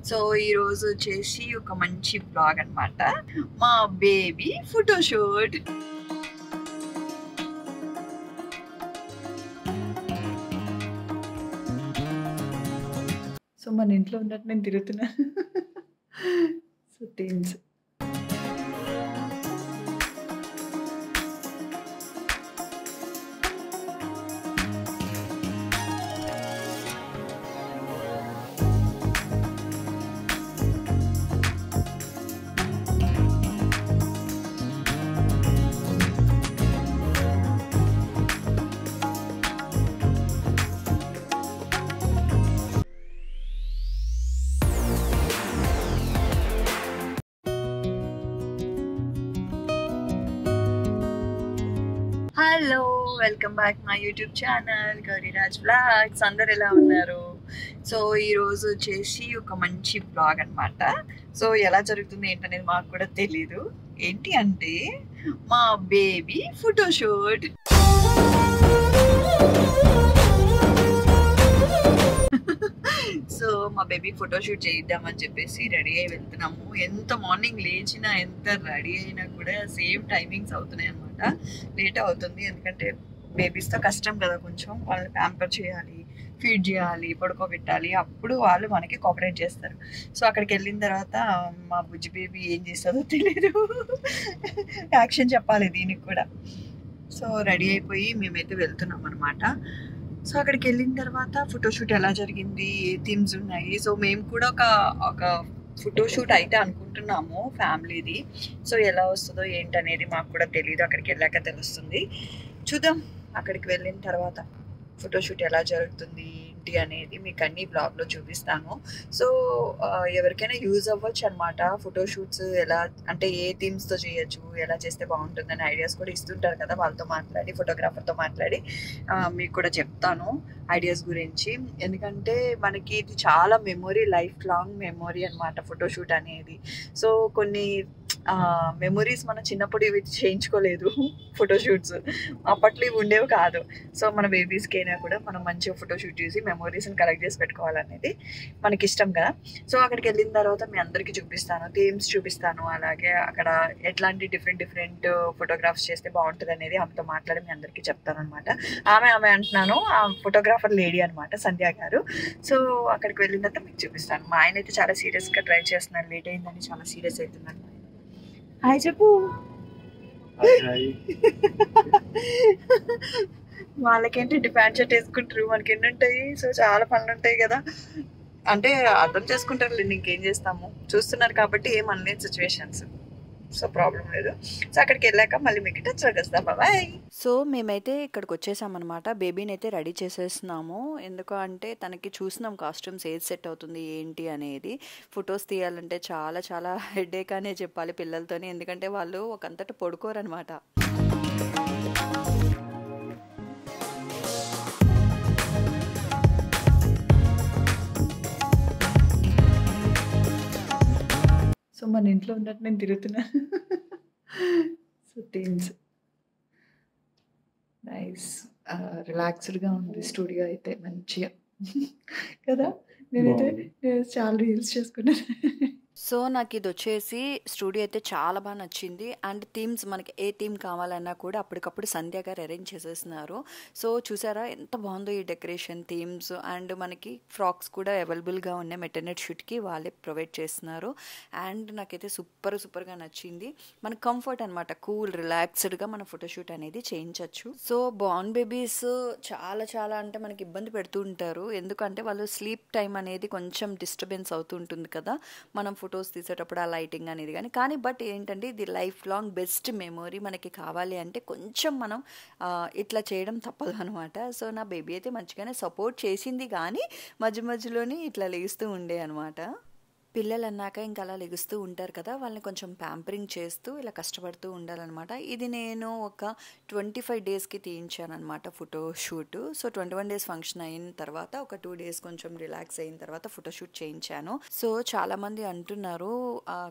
So ఈరోజు వచ్చేసి ఒక మంచి బ్లాగ్ అన్నమాట. మా బేబీ ఫోటోషూట్. సో మన ఇంట్లో ఉన్నట్టు నేను తిరుగుతున్నా. So themes. Hello, welcome back my YouTube channel Gauriraj vlogs. అందరు ఎలా ఉన్నారు? సో ఈరోజు వచ్చేసి ఒక మంచి బ్లాగ్ అన్నమాట. సో ఎలా జరుగుతుంది ఏంటనేది మాకు కూడా తెలీదు. ఏంటి అంటే మా బేబీ ఫోటోషూట్. సో మా బేబీ ఫోటోషూట్ చేద్దామని చెప్పేసి రెడీ అయి వెళ్తున్నాము. ఎంత మార్నింగ్ లేచినా ఎంత రెడీ అయినా కూడా సేమ్ టైమింగ్స్ అవుతున్నాయి అనమాట. లేట్ అవుతుంది ఎందుకంటే బేబీస్తో కష్టం కదా, కొంచెం వాళ్ళని ప్యాంపర్ చేయాలి, ఫీడ్ చేయాలి, పడుకోబెట్టాలి, అప్పుడు వాళ్ళు మనకి కోఆపరేట్ చేస్తారు. సో అక్కడికి వెళ్ళిన తర్వాత మా బుజ్జి బేబీ ఏం చేస్తుందో తెలియదు. యాక్షన్ చెప్పాలి దీనికి కూడా. సో రెడీ అయిపోయి మేమైతే వెళ్తున్నాం అనమాట. సో అక్కడికి వెళ్ళిన తర్వాత ఫోటోషూట్ ఎలా జరిగింది, ఏ థీమ్స్ ఉన్నాయి. సో మేము కూడా ఒక ఫోటోషూట్ అయితే అనుకుంటున్నాము ఫ్యామిలీది. సో ఎలా వస్తుందో ఏంటనేది మాకు కూడా తెలియదు, అక్కడికి వెళ్ళాక తెలుస్తుంది. చూద్దాం అక్కడికి వెళ్ళిన తర్వాత ఫోటోషూట్ ఎలా జరుగుతుంది ఏంటి అనేది మీకు అన్ని బ్లాగ్లో చూపిస్తాను. సో ఎవరికైనా యూజ్ అవ్వచ్చు అనమాట. ఫోటోషూట్స్ ఎలా అంటే ఏ థీమ్స్తో చేయొచ్చు, ఎలా చేస్తే బాగుంటుందని ఐడియాస్ కూడా ఇస్తుంటారు కదా, వాళ్ళతో మాట్లాడి ఫోటోగ్రాఫర్తో మాట్లాడి మీకు కూడా చెప్తాను ఐడియాస్ గురించి. ఎందుకంటే మనకి ఇది చాలా మెమొరీ, లైఫ్ లాంగ్ మెమొరీ అనమాట ఫోటోషూట్ అనేది. సో కొన్ని మెమొరీస్ మనం చిన్నప్పుడు ఇవి చేయించుకోలేదు ఫోటోషూట్స్, అప్పట్లో ఇవి ఉండేవి కాదు. సో మన బేబీస్కి అయినా కూడా మనం మంచిగా ఫోటోషూట్ చేసి మెమొరీస్ని కలెక్ట్ చేసి పెట్టుకోవాలనేది మనకి ఇష్టం కదా. సో అక్కడికి వెళ్ళిన తర్వాత మీ అందరికీ చూపిస్తాను, థీమ్స్ చూపిస్తాను, అలాగే అక్కడ ఎట్లాంటి డిఫరెంట్ ఫోటోగ్రాఫ్స్ చేస్తే బాగుంటుంది అనేది ఆమెతో మాట్లాడి మీ అందరికీ చెప్తాను అనమాట. ఆమె అంటున్నాను, ఆ ఫోటోగ్రాఫర్ లేడీ అనమాట, సంధ్య గారు. సో అక్కడికి వెళ్ళిన తర్వాత మీకు చూపిస్తాను. మా ఆయన అయితే చాలా సీరియస్గా ట్రై చేస్తున్నారు, లేట్ అయిందని చాలా సీరియస్ అవుతున్నాను. హాయ్ చెప్పు. వాళ్ళకేంటి ప్యాంట్ షర్ట్ వేసుకుంటారు, మనకి ఎన్ని ఉంటాయి. సో చాలా పనులు ఉంటాయి కదా, అంటే అర్థం చేసుకుంటారు, ఇంకేం చేస్తాము, చూస్తున్నారు కాబట్టి ఏం అనలేని సిచ్యువేషన్స్. సో ప్రాబ్లం లేదు. సో అక్కడికి వెళ్ళాక మళ్ళీ మీకు టచ్ చేస్తాం. బాయ్. సో మేమైతే ఇక్కడికి వచ్చేసామన్నమాట. బేబీని అయితే రెడీ చేసేస్తున్నాము. ఎందుకు అంటే తనకి చూసినాం కాస్ట్యూమ్స్ ఏది సెట్ అవుతుంది ఏంటి అనేది. ఫొటోస్ తీయాలంటే చాలా చాలా హెడేక్ అనే చెప్పాలి పిల్లలతోని, ఎందుకంటే వాళ్ళు ఒకంతట పడుకోరనమాట. సో మన ఇంట్లో ఉన్నట్టు నేను తిరుగుతున్నా. సో థీమ్స్ నైస్, రిలాక్స్డ్గా ఉంది స్టూడియో అయితే మంచిగా కదా. నేనైతే చాలా రీల్స్ చేసుకున్నాను. సో నాకు ఇది వచ్చేసి స్టూడియో అయితే చాలా బాగా నచ్చింది. అండ్ థీమ్స్ మనకి ఏ థీమ్ కావాలన్నా కూడా అప్పటికప్పుడు సంధ్య గారు అరేంజ్ చేసేస్తున్నారు. సో చూసారా ఎంత బాగుందో ఈ డెకరేషన్, థీమ్స్. అండ్ మనకి ఫ్రాక్స్ కూడా అవైలబుల్గా ఉన్నాయి, మెటర్నెట్ షూట్కి వాళ్ళే ప్రొవైడ్ చేస్తున్నారు. అండ్ నాకైతే సూపర్గా నచ్చింది. మనకు కంఫర్ట్ అనమాట, కూల్ రిలాక్స్డ్గా మన ఫోటోషూట్ అనేది చేయించవచ్చు. సో బార్న్ బేబీస్ చాలా అంటే మనకి ఇబ్బంది పెడుతూ ఉంటారు, ఎందుకంటే వాళ్ళు స్లీప్ టైం అనేది కొంచెం డిస్టర్బెన్స్ అవుతూ ఉంటుంది కదా మనం ఫొటోస్ తీసేటప్పుడు, ఆ లైటింగ్ అనేది కానీ బట్ ఏంటంటే ఇది లైఫ్ లాంగ్ బెస్ట్ మెమొరీ మనకి కావాలి అంటే కొంచెం మనం ఇట్లా చేయడం తప్పదు అనమాట. సో నా బేబీ అయితే మంచిగానే సపోర్ట్ చేసింది, కానీ మధ్యలోనే ఇట్లా లేస్తూ ఉండే అనమాట. పిల్లలన్నాక ఇంకా అలా లెగుస్తూ ఉంటారు కదా, వాళ్ళని కొంచెం ప్యాంపరింగ్ చేస్తూ ఇలా కష్టపడుతూ ఉండాలన్నమాట. ఇది నేను ఒక 25 డేస్కి తీయించానమాట photo shoot. So 21 days function అయిన తర్వాత ఒక 2 డేస్ కొంచెం రిలాక్స్ అయిన తర్వాత ఫోటోషూట్ చేయించాను. సో చాలామంది అంటున్నారు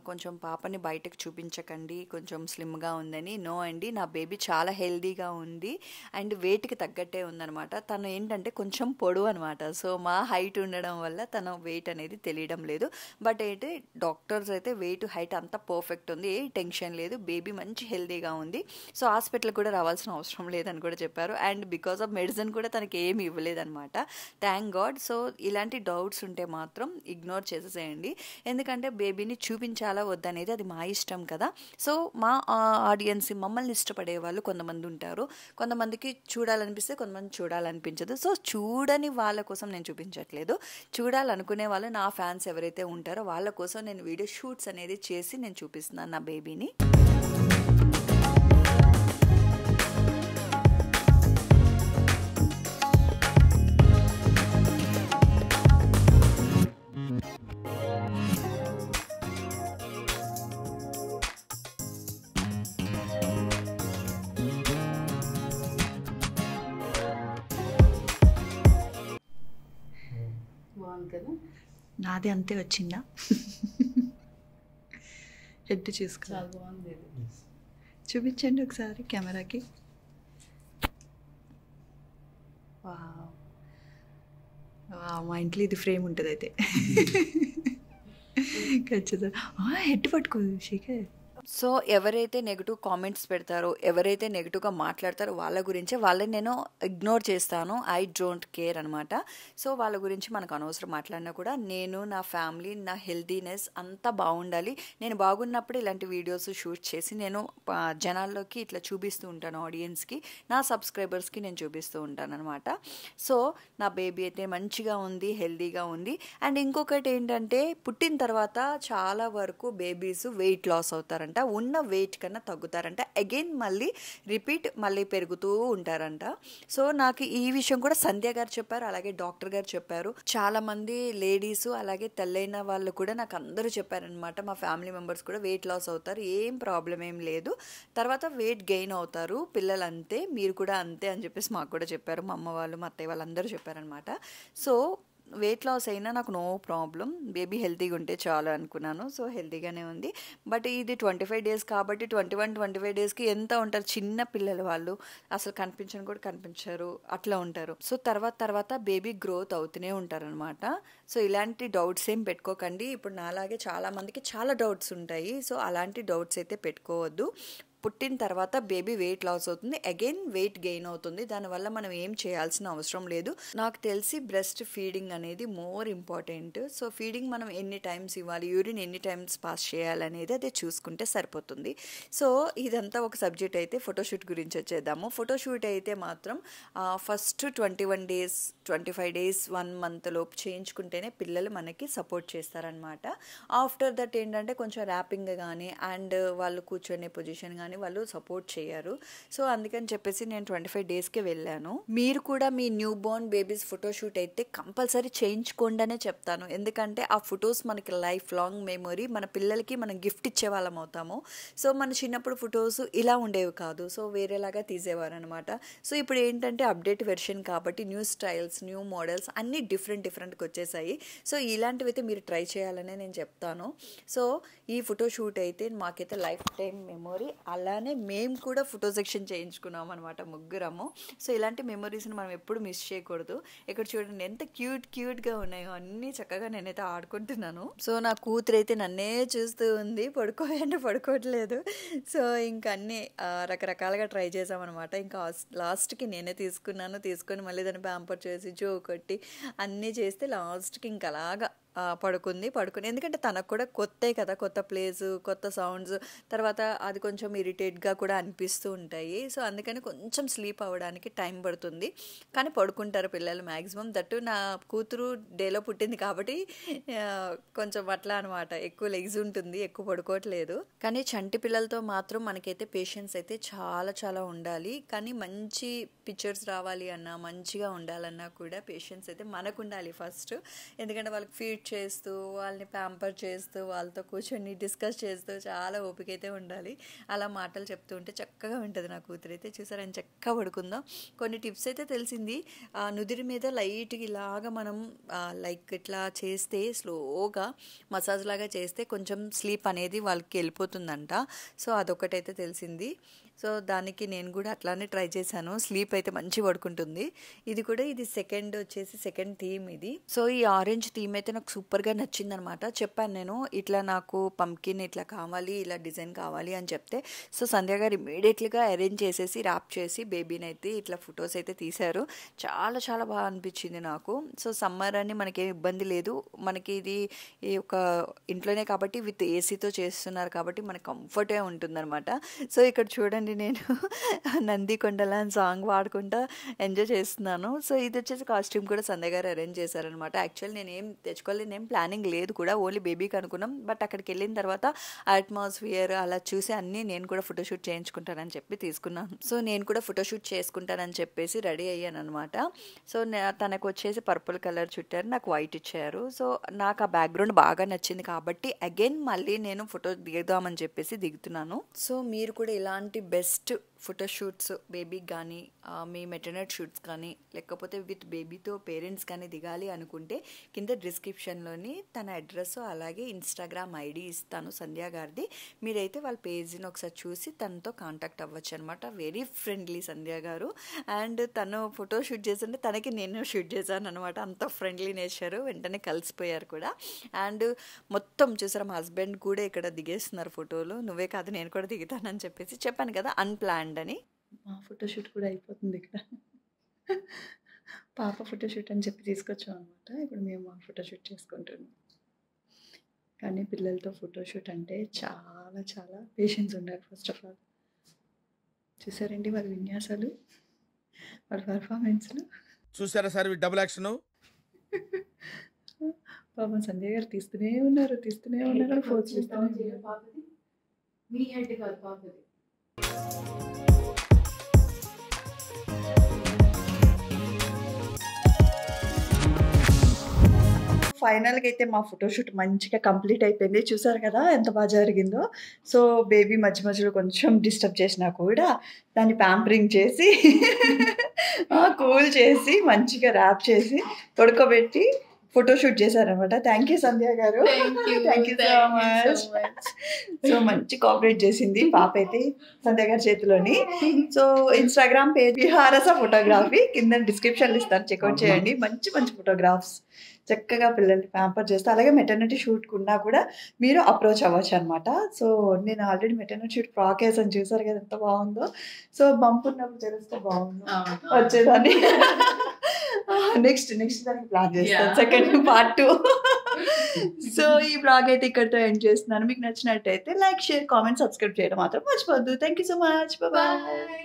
కొంచెం పాపని బయటకు చూపించకండి, కొంచెం స్లిమ్గా ఉందని. నో అండి, నా బేబీ చాలా హెల్దీగా ఉంది అండ్ వెయిట్కి తగ్గట్టే ఉందనమాట. తను ఏంటంటే కొంచెం పొడవు అనమాట. సో మా హైట్ ఉండడం వల్ల తన వెయిట్ అనేది తెలియడం లేదు. బట్ అయితే డాక్టర్స్ అయితే వెయిట్ హైట్ అంతా పర్ఫెక్ట్ ఉంది, ఏ టెన్షన్ లేదు, బేబీ మంచి హెల్తీగా ఉంది. సో హాస్పిటల్కి కూడా రావాల్సిన అవసరం లేదని కూడా చెప్పారు. అండ్ బికాస్ ఆఫ్ మెడిసిన్ కూడా తనకి ఏమి ఇవ్వలేదన్నమాట, థ్యాంక్ గాడ్. సో ఇలాంటి డౌట్స్ ఉంటే మాత్రం ఇగ్నోర్ చేసేసేయండి, ఎందుకంటే బేబీని చూపించాలా వద్దనేది అది మా ఇష్టం కదా. సో మా ఆడియన్స్, మమ్మల్ని ఇష్టపడే వాళ్ళు కొంతమంది ఉంటారు, కొంతమందికి చూడాలనిపిస్తే కొంతమంది చూడాలనిపించదు. సో చూడని వాళ్ళ కోసం నేను చూపించట్లేదు, చూడాలనుకునే వాళ్ళు నా ఫ్యాన్స్ ఎవరైతే ఉంటారో వాళ్ళ కోసం నేను వీడియో షూట్స్ అనేది చేసి నేను చూపిస్తున్నాను నా బేబీని. నాది అంతే వచ్చిందా? హెడ్ చూసుకో, చూపించండి ఒకసారి కెమెరాకి. మా ఇంట్లో ఇది ఫ్రేమ్ ఉంటుంది అయితే ఖచ్చితంగా. హెడ్ పట్టుకో శేఖర్. సో ఎవరైతే నెగిటివ్ కామెంట్స్ పెడతారో, ఎవరైతే నెగిటివ్గా మాట్లాడతారో వాళ్ళ గురించే వాళ్ళని నేను ఇగ్నోర్ చేస్తాను. ఐ డోంట్ కేర్ అనమాట. సో వాళ్ళ గురించి మనకు అనవసరం మాట్లాడినా కూడా, నేను నా ఫ్యామిలీ, నా హెల్తీనెస్ అంతా బాగుండాలి. నేను బాగున్నప్పుడు ఇలాంటి వీడియోస్ షూట్ చేసి నేను జనాల్లోకి ఇట్లా చూపిస్తూ ఉంటాను, ఆడియన్స్కి, నా సబ్స్క్రైబర్స్కి నేను చూపిస్తూ ఉంటాను అనమాట. సో నా బేబీ అయితే మంచిగా ఉంది, హెల్తీగా ఉంది. అండ్ ఇంకొకటి ఏంటంటే, పుట్టిన తర్వాత చాలా వరకు బేబీస్ వెయిట్ లాస్ అవుతారంట, ఉన్న వెయిట్ కన్నా తగ్గుతారంట, అగైన్ మళ్ళీ రిపీట్ మళ్ళీ పెరుగుతూ ఉంటారంట. సో నాకు ఈ విషయం కూడా సంధ్య గారు చెప్పారు, అలాగే డాక్టర్ గారు చెప్పారు, చాలా మంది లేడీస్ అలాగే తెల్లైన వాళ్ళు కూడా నాకు అందరూ చెప్పారనమాట. మా ఫ్యామిలీ మెంబర్స్ కూడా వెయిట్ లాస్ అవుతారు, ఏం ప్రాబ్లం ఏం లేదు, తర్వాత వెయిట్ గెయిన్ అవుతారు పిల్లలు, అంతే, మీరు కూడా అంతే అని చెప్పేసి మాకు కూడా చెప్పారు. మా అమ్మ వాళ్ళు, మా అత్తయ్య వాళ్ళు అందరూ చెప్పారనమాట. సో వెయిట్ లాస్ అయినా నాకు నో ప్రాబ్లం, బేబీ హెల్తీగా ఉంటే చాలు అనుకున్నాను. సో హెల్తీగానే ఉంది. బట్ ఇది 25 డేస్ కాబట్టి 25 డేస్కి ఎంత ఉంటారు చిన్న పిల్లలు, వాళ్ళు అసలు కనిపించని కూడా కనిపించారు, అట్లా ఉంటారు. సో తర్వాత బేబీ గ్రోత్ అవుతూనే ఉంటారనమాట. సో ఇలాంటి డౌట్స్ ఏం పెట్టుకోకండి. ఇప్పుడు నాలాగే చాలామందికి చాలా డౌట్స్ ఉంటాయి. సో అలాంటి డౌట్స్ అయితే పెట్టుకోవద్దు. పుట్టిన తర్వాత బేబీ వెయిట్ లాస్ అవుతుంది, అగైన్ వెయిట్ గెయిన్ అవుతుంది, దానివల్ల మనం ఏం చేయాల్సిన అవసరం లేదు. నాకు తెలిసి బ్రెస్ట్ ఫీడింగ్ అనేది మోర్ ఇంపార్టెంట్. సో ఫీడింగ్ మనం ఎన్ని టైమ్స్ ఇవ్వాలి, యూరిన్ ఎన్ని టైమ్స్ పాస్ చేయాలనేది అదే చూసుకుంటే సరిపోతుంది. సో ఇదంతా ఒక సబ్జెక్ట్ అయితే. ఫోటోషూట్ గురించి వచ్చేద్దాము. ఫోటోషూట్ అయితే మాత్రం ఫస్ట్ 21 డేస్ 25 డేస్ 1 మంత్ లోపు చేయించుకుంటేనే పిల్లలు మనకి సపోర్ట్ చేస్తారనమాట. ఆఫ్టర్ దట్ ఏంటంటే కొంచెం ర్యాపింగ్ కానీ అండ్ వాళ్ళు కూర్చొనే పొజిషన్ కానీ వాళ్ళు సపోర్ట్ చేయరు. సో అందుకని చెప్పేసి నేను 25 డేస్కే వెళ్ళాను. మీరు కూడా మీ న్యూ బోర్న్ బేబీస్ ఫోటోషూట్ అయితే కంపల్సరీ చేయించుకోండి అనే చెప్తాను, ఎందుకంటే ఆ ఫొటోస్ మనకి లైఫ్ లాంగ్ మెమొరీ, మన పిల్లలకి మనం గిఫ్ట్ ఇచ్చే వాళ్ళం అవుతాము. సో మన చిన్నప్పుడు ఫొటోస్ ఇలా ఉండేవి కాదు, సో వేరేలాగా తీసేవారు అనమాట. సో ఇప్పుడు ఏంటంటే అప్డేట్ వెర్షన్ కాబట్టి న్యూ స్టైల్స్, న్యూ మోడల్స్ అన్నీ డిఫరెంట్గా వచ్చేసాయి. సో ఇలాంటివి అయితే మీరు ట్రై చేయాలనే నేను చెప్తాను. సో ఈ ఫోటోషూట్ అయితే మాకైతే లైఫ్ టైం మెమొరీ. అలానే మేము కూడా ఫోటో సెక్షన్ చేయించుకున్నాం అనమాట, ముగ్గురము. సో ఇలాంటి మెమొరీస్ని మనం ఎప్పుడు మిస్ చేయకూడదు. ఇక్కడ చూడండి ఎంత క్యూట్గా ఉన్నాయో అన్నీ, చక్కగా నేనైతే ఆడుకుంటున్నాను. సో నా కూతురు అయితే నన్నే చూస్తూ ఉంది, పడుకోవాలంటే పడుకోవట్లేదు. సో ఇంకా అన్నీ రకరకాలుగా ట్రై చేసామన్నమాట. ఇంకా లాస్ట్కి నేనే తీసుకొని మళ్ళీ దాన్ని ప్యాంపర్ చేసి జో కొట్టి అన్నీ చేస్తే లాస్ట్కి ఇంకా అలాగా పడుకుంది. ఎందుకంటే తనకు కూడా కొత్తే కదా, కొత్త ప్లేస్, కొత్త సౌండ్స్, తర్వాత అది కొంచెం ఇరిటేట్గా కూడా అనిపిస్తూ ఉంటాయి. సో అందుకని కొంచెం స్లీప్ అవ్వడానికి టైం పడుతుంది, కానీ పడుకుంటారు పిల్లలు మ్యాక్సిమం. దట్టు నా కూతురు డేలో పుట్టింది కాబట్టి కొంచెం అట్లా అనమాట, ఎక్కువ లెగ్స్ ఉంటుంది, ఎక్కువ పడుకోవట్లేదు. కానీ చంటి పిల్లలతో మాత్రం మనకైతే పేషెన్స్ అయితే చాలా ఉండాలి. కానీ మంచి పిక్చర్స్ రావాలి అన్నా, మంచిగా ఉండాలన్నా కూడా పేషెన్స్ అయితే మనకు ఉండాలి ఫస్ట్. ఎందుకంటే వాళ్ళకి ఫీడ్ ఫీడ్ చేస్తూ వాళ్ళని ప్యాంపర్ చేస్తూ వాళ్ళతో కూర్చొని డిస్కస్ చేస్తూ చాలా ఓపిక అయితే ఉండాలి. అలా మాటలు చెప్తూ ఉంటే చక్కగా ఉంటుంది నా కూతురు అయితే. చూసారు ఆయన చక్కగా పడుకుందాం. కొన్ని టిప్స్ అయితే తెలిసింది. నుదిరి మీద లైట్గా ఇలాగా మనం లైక్ ఇట్లా చేస్తే స్లోగా మసాజ్ లాగా చేస్తే కొంచెం స్లీప్ అనేది వాళ్ళకి వెళ్ళిపోతుందంట. సో అదొకటైతే తెలిసింది. సో దానికి నేను కూడా అట్లానే ట్రై చేశాను. స్లీప్ అయితే మంచి పడుకుంటుంది. ఇది సెకండ్ థీమ్ ఇది. సో ఈ ఆరెంజ్ థీమ్ అయితే నాకు సూపర్గా నచ్చింది అనమాట. చెప్పాను నేను ఇట్లా నాకు పంకిన్ ఇట్లా కావాలి, ఇలా డిజైన్ కావాలి అని చెప్తే సో సంధ్య గారు ఇమీడియట్లీగా అరేంజ్ చేసేసి ర్యాప్ చేసి బేబీని అయితే ఇట్లా ఫొటోస్ అయితే తీశారు. చాలా చాలా బాగా అనిపించింది నాకు. సో సమ్మర్ అని మనకేం ఇబ్బంది లేదు. మనకి ఇది ఈ ఒక ఇంట్లోనే కాబట్టి విత్ ఏసీతో చేస్తున్నారు కాబట్టి మనకు కంఫర్టే ఉంటుందన్నమాట. సో ఇక్కడ చూడండి నేను నంది కొండల సాంగ్ పాడుకుంటా ఎంజాయ్ చేస్తున్నాను. సో ఇది వచ్చేసి కాస్ట్యూమ్ కూడా సంధ్య గారు అరేంజ్ చేశారనమాట. యాక్చువల్లీ నేనేం తెచ్చుకోవాలి, నేనేం ప్లానింగ్ లేదు కూడా, ఓన్లీ బేబీకి అనుకున్నాం. బట్ అక్కడికి వెళ్ళిన తర్వాత అట్మాస్ఫియర్ అలా చూసి అన్నీ నేను కూడా ఫోటోషూట్ చేయించుకుంటానని చెప్పి తీసుకున్నాను. సో నేను కూడా ఫోటోషూట్ చేసుకుంటానని చెప్పేసి రెడీ అయ్యాను అనమాట. సో తనకు వచ్చేసి పర్పుల్ కలర్ చుట్టారు, నాకు వైట్ ఇచ్చారు. సో నాకు ఆ బ్యాక్గ్రౌండ్ బాగా నచ్చింది కాబట్టి అగైన్ మళ్ళీ నేను ఫోటో దిగుదామని చెప్పేసి దిగుతున్నాను. సో మీరు కూడా ఇలాంటి బెస్ట్ ఫోటోషూట్స్ బేబీకి కానీ మీ మెటర్నిటీ షూట్స్ కానీ లేకపోతే విత్ బేబీతో పేరెంట్స్ కానీ దిగాలి అనుకుంటే కింద డిస్క్రిప్షన్లోని తన అడ్రస్ అలాగే ఇన్స్టాగ్రామ్ ఐడి ఇస్తాను సంధ్య గారిది. మీరైతే వాళ్ళ పేజ్ని ఒకసారి చూసి తనతో కాంటాక్ట్ అవ్వచ్చు అనమాట. వెరీ ఫ్రెండ్లీ సంధ్య గారు. అండ్ తను ఫోటో షూట్ చేస్తుంటే తనకి నేను షూట్ చేశాను అనమాట. అంత ఫ్రెండ్లీ నేచరు, వెంటనే కలిసిపోయారు కూడా. అండ్ మొత్తం చూసారా మా హస్బెండ్ కూడా ఇక్కడ దిగేస్తున్నారు ఫోటోలు. నువ్వే కాదు నేను కూడా దిగుతానని చెప్పేసి చెప్పాను కదా అన్ప్లాన్డ్ అని. మా ఫోటోషూట్ కూడా అయిపోతుంది ఇక్కడ. పాప ఫోటోషూట్ అని చెప్పి తీసుకొచ్చాం అనమాట. ఇప్పుడు మేము మా ఫోటోషూట్ చేసుకుంటున్నాం. కానీ పిల్లలతో ఫోటోషూట్ అంటే చాలా చాలా పేషెన్స్ ఉండాలి ఫస్ట్ ఆఫ్ ఆల్. చూసారండి వాళ్ళ విన్యాసాలు, వాళ్ళ పర్ఫార్మెన్స్లు. చూసారా సార్ డబుల్ యాక్షన్. పాపం సంధ్య గారు తీస్తూనే ఉన్నారు ఫోర్స్ ఇస్తూనే ఉన్నారు. మీ హెడ్ కాదు పాపది. ఫైనల్గా అయితే మా ఫోటోషూట్ మంచిగా కంప్లీట్ అయిపోయింది. చూసారు కదా ఎంత బాగా జరిగిందో. సో బేబీ మధ్య మధ్యలో కొంచెం డిస్టర్బ్ చేసినా కూడా దాన్ని ప్యాంపరింగ్ చేసి కూల్ చేసి మంచిగా ర్యాప్ చేసి పడుకోబెట్టి ఫోటోషూట్ చేశారనమాట. థ్యాంక్ యూ సంధ్య గారు. Thank you so much. So మంచి కోఆపరేట్ చేసింది పాప అయితే సంధ్య గారి చేతిలోని. సో ఇన్స్టాగ్రామ్ పేజ్ విహారస ఫోటోగ్రఫీ కింద డిస్క్రిప్షన్లో ఇస్తాను, చెక్అవుట్ చేయండి. మంచి మంచి ఫోటోగ్రాఫ్స్ చక్కగా పిల్లల్ని ప్యాంపర్ చేస్తే, అలాగే మెటర్నిటీ షూట్ కున్నా కూడా మీరు అప్రోచ్ అవ్వచ్చు అనమాట. సో నేను ఆల్రెడీ మెటర్నిటీ షూట్ ఫ్రాక్ వేసాను, చూసారు కదా ఎంత బాగుందో. సో బంప్ ఉన్నప్పుడు తెలిస్తే బాగుంది వచ్చేదాన్ని. నెక్స్ట్ దానికి ప్లాన్ చేస్తాను సెకండ్ పార్ట్ 2. సో ఈ బ్లాగ్ అయితే ఇక్కడితో ఎండ్ చేస్తున్నాను. మీకు నచ్చినట్టయితే లైక్, షేర్, కామెంట్, సబ్స్క్రైబ్ చేయడం మాత్రం మర్చిపోవద్దు. Thank you so much. Bye.